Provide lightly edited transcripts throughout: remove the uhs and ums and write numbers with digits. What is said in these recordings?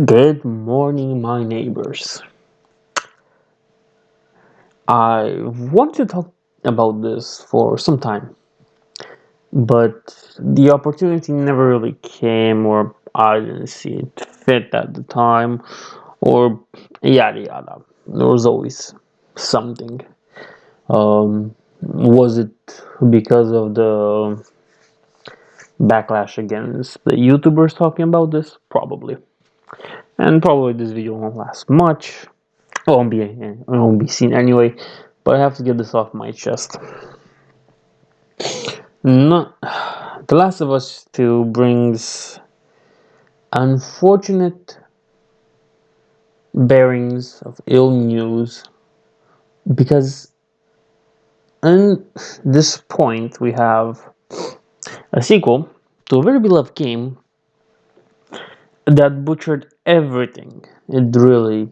Good morning, my neighbors. I want to talk about this for some time, but the opportunity never really came, or I didn't see it fit at the time, or yada yada. There was always something. Was it because of the backlash against the YouTubers talking about this? Probably. And probably this video won't last much. It won't be seen anyway, but I have to get this off my chest. No, The Last of Us 2 brings unfortunate bearings of ill news because in this point we have a sequel to a very beloved game that butchered everything it really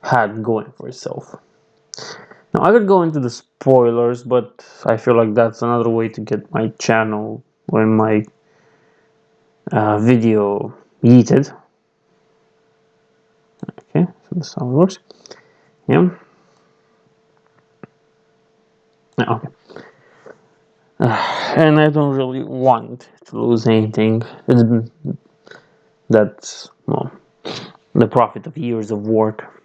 had going for itself. Now, I could go into the spoilers, but I feel like that's another way to get my channel or my video yeeted. Okay, so this is how it works. Yeah. Okay. And I don't really want to lose anything. That's, well, the profit of years of work.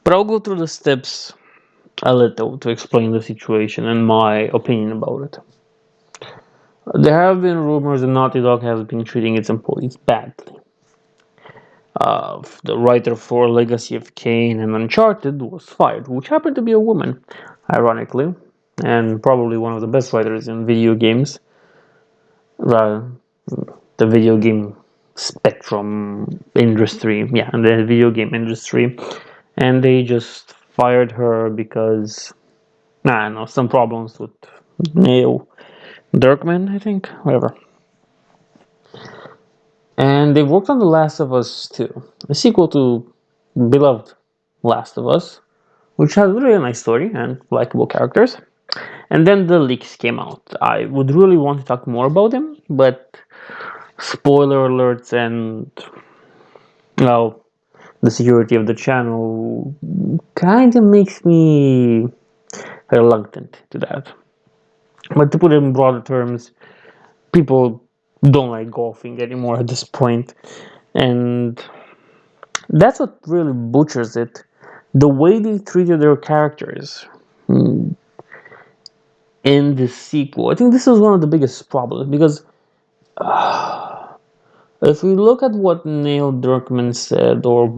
But I'll go through the steps a little to explain the situation and my opinion about it. There have been rumors that Naughty Dog has been treating its employees badly. The writer for Legacy of Kain and Uncharted was fired, which happened to be a woman, ironically, and probably one of the best writers in video games. The video game spectrum industry, yeah, and the video game industry, and they just fired her because, I don't know, some problems with Neil Druckmann, I think, whatever. And they worked on The Last of Us 2, a sequel to beloved Last of Us, which has really a nice story and likable characters. And then the leaks came out. I would really want to talk more about them, but spoiler alerts and, well, the security of the channel kind of makes me reluctant to that. But to put it in broader terms, people don't like golfing anymore at this point, and that's what really butchers it. The way they treated their characters in the sequel. I think this is one of the biggest problems because if we look at what Neil Druckmann said or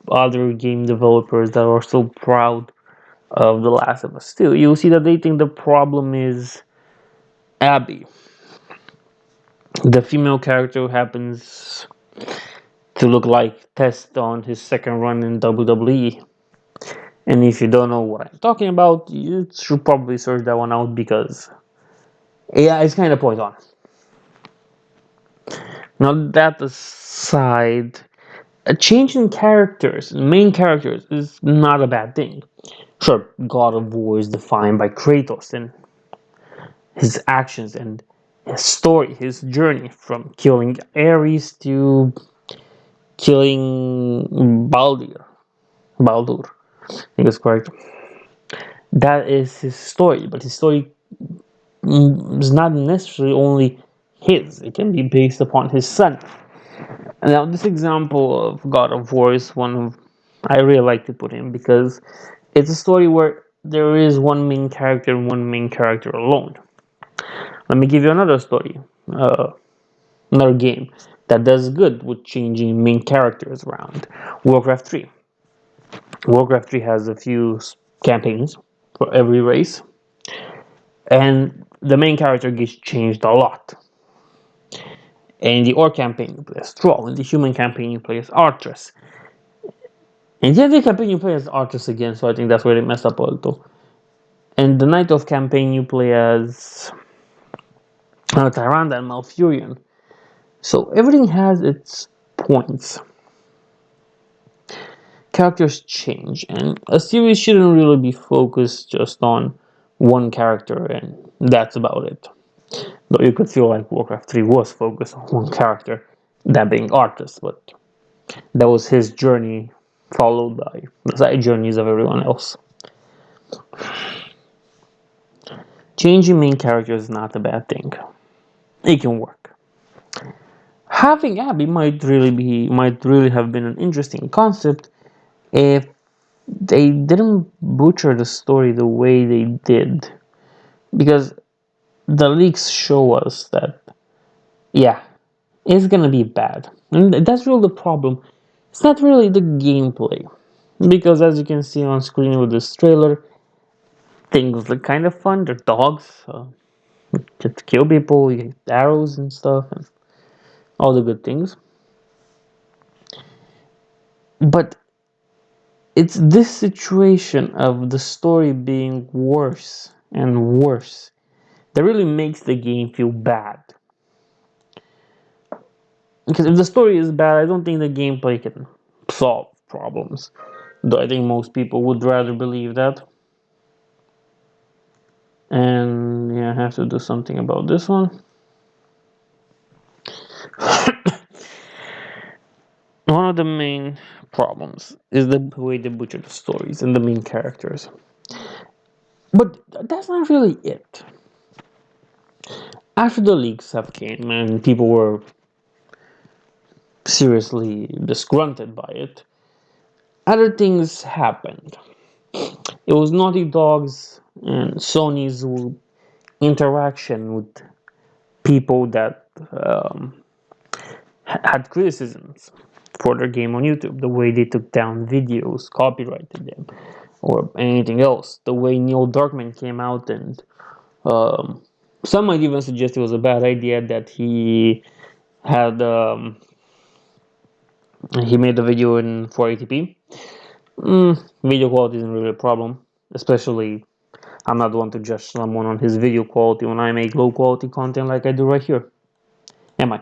other game developers that are so proud of The Last of Us 2, you'll see that they think the problem is Abby. The female character happens to look like Test on his second run in WWE. And if you don't know what I'm talking about, you should probably search that one out because, yeah, it's kind of point on. Now, that aside, a change in characters, main characters, is not a bad thing. Sure, God of War is defined by Kratos and his actions and his story, his journey from killing Ares to killing Baldur, I think it's correct. That is his story, but his story is not necessarily only his. It can be based upon his son. Now, this example of God of War is one of I really like to put in because it's a story where there is one main character and one main character alone. Let me give you another story, another game that does good with changing main characters around. Warcraft 3. Warcraft 3 has a few campaigns for every race, and the main character gets changed a lot. In the Orc campaign, you play as Thrall. In the Human campaign, you play as Artress. In the other campaign, you play as Artress again, so I think that's where they messed up a little. And the Night Elf campaign, you play as Tyrande and Malfurion. So everything has its points. Characters change, and a series shouldn't really be focused just on one character, and that's about it. Though you could feel like Warcraft 3 was focused on one character, that being artist, but that was his journey, followed by the side journeys of everyone else. Changing main characters is not a bad thing. It can work. Having Abby might really have been an interesting concept if they didn't butcher the story the way they did. Because the leaks show us that, yeah, it's gonna be bad. And that's really the problem. It's not really the gameplay. Because as you can see on screen with this trailer, things look kind of fun. They're dogs. Get to kill people, you get arrows and stuff, and all the good things. But it's this situation of the story being worse and worse that really makes the game feel bad. Because if the story is bad, I don't think the gameplay can solve problems. Though I think most people would rather believe that. And yeah, I have to do something about this one. One of the main problems is the way they butcher the stories and the main characters. But that's not really it. After the leaks have came and people were seriously disgruntled by it, other things happened. It was Naughty Dog's and Sony's interaction with people that had criticisms for their game on YouTube. The way they took down videos, copyrighted them, or anything else. The way Neil Druckmann came out and some might even suggest it was a bad idea that had he made the video in 480p. Video quality isn't really a problem, especially I'm not the one to judge someone on his video quality when I make low quality content like I do right here. Am I?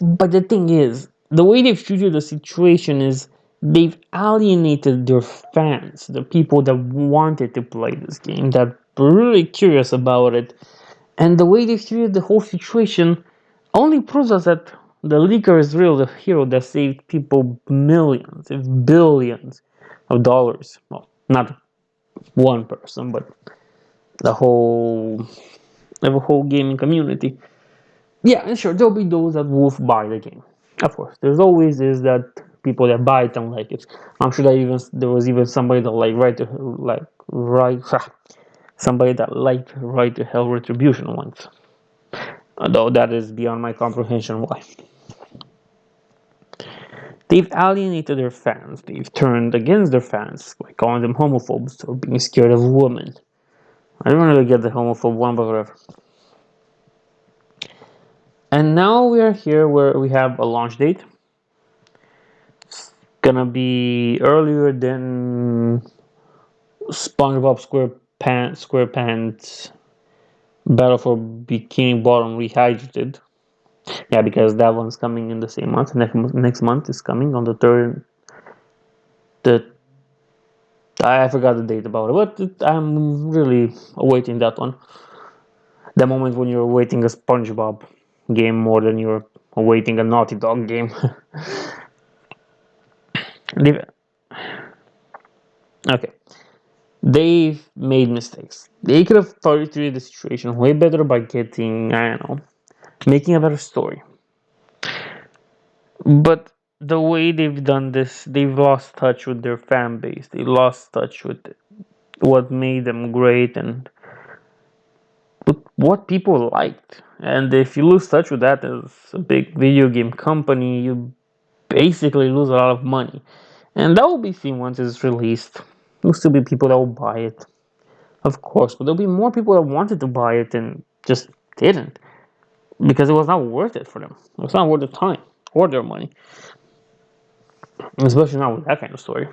But the thing is, the way they've treated the situation is they've alienated their fans, the people that wanted to play this game, that were really curious about it. And the way they've treated the whole situation only proves us that the leaker is real, the hero that saved people millions, if billions of dollars. Well, not one person, but the whole gaming community. Yeah, and sure, there'll be those that will buy the game. Of course, there's always is that people that buy it don't like it. I'm sure that even there was even somebody that somebody that liked Right to Hell Retribution once. Although that is beyond my comprehension why. They've alienated their fans. They've turned against their fans by calling them homophobes or being scared of women. I don't really get the homophobe one, but whatever. And now we are here where we have a launch date. It's gonna be earlier than SpongeBob SquarePants Battle for Bikini Bottom Rehydrated. Yeah, because that one's coming in the same month. Next month is coming on the third. The I forgot the date about it, but I'm really awaiting that one. The moment when you're awaiting a SpongeBob game more than you're awaiting a Naughty Dog game. Okay, they've made mistakes. They could have treated the situation way better by getting, I don't know, making a better story. But the way they've done this, they've lost touch with their fan base. They lost touch with what made them great and what people liked. And if you lose touch with that as a big video game company, you basically lose a lot of money. And that will be seen once it's released. There'll still be people that will buy it, of course, but there'll be more people that wanted to buy it and just didn't because it was not worth it for them. It was not worth the time or their money, especially not with that kind of story.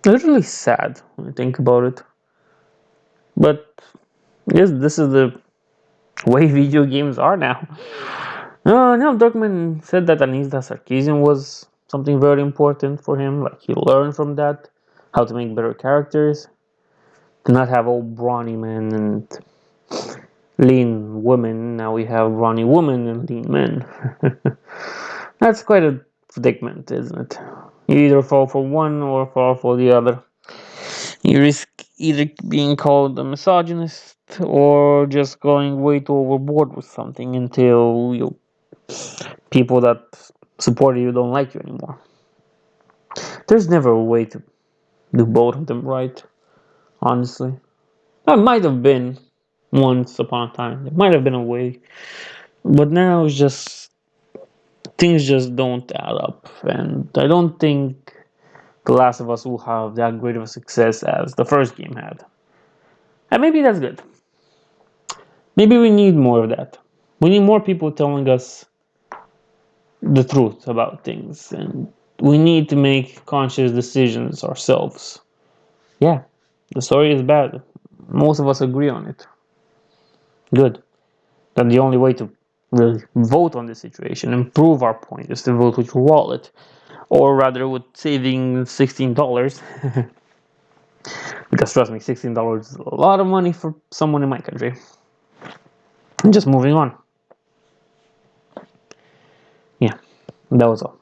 It's really sad when I think about it. But yes, this is the way video games are now. Neil Druckmann said that Anita Sarkeesian was something very important for him. Like he learned from that how to make better characters, to not have old brawny men and lean women. Now we have brawny women and lean men. That's quite a predicament, isn't it? You either fall for one or fall for the other. You risk either being called a misogynist or just going way too overboard with something until people that support you don't like you anymore. There's never a way to do both of them right, honestly. That might have been once upon a time. There might have been a way. But now it's just things just don't add up. And I don't think The Last of Us will have that great of a success as the first game had. And maybe that's good. Maybe we need more of that. We need more people telling us the truth about things. And we need to make conscious decisions ourselves. Yeah, the story is bad. Most of us agree on it. Good. Then the only way to really vote on this situation and prove our point is to vote with your wallet. Or rather with saving $16. Because trust me, $16 is a lot of money for someone in my country. And just moving on. Yeah, that was all.